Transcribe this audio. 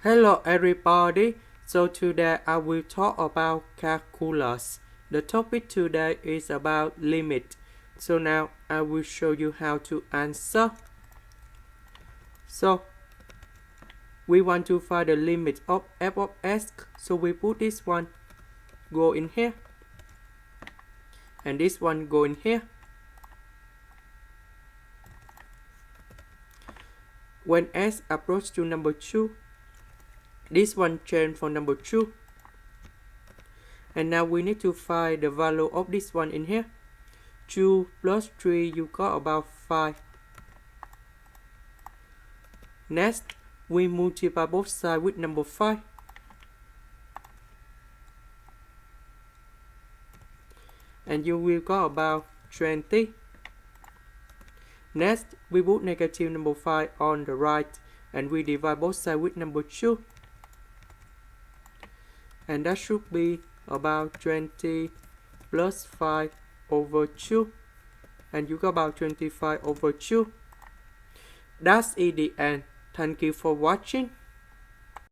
Hello everybody, so today I will talk about calculus. The topic today is about limit. So now I will show you how to answer. So we want to find the limit of f of x. So we put this one go in here. And this one go in here. When s approach to number 2, this one change for number 2. And now we need to find the value of this one in here. 2 plus 3, you got about 5. Next, we multiply both sides with number 5. And you will got about 20. Next, we put negative number 5 on the right. And we divide both sides with number 2. And that should be about 20 plus 5 over 2. And you got about 25 over 2. That's the end. Thank you for watching.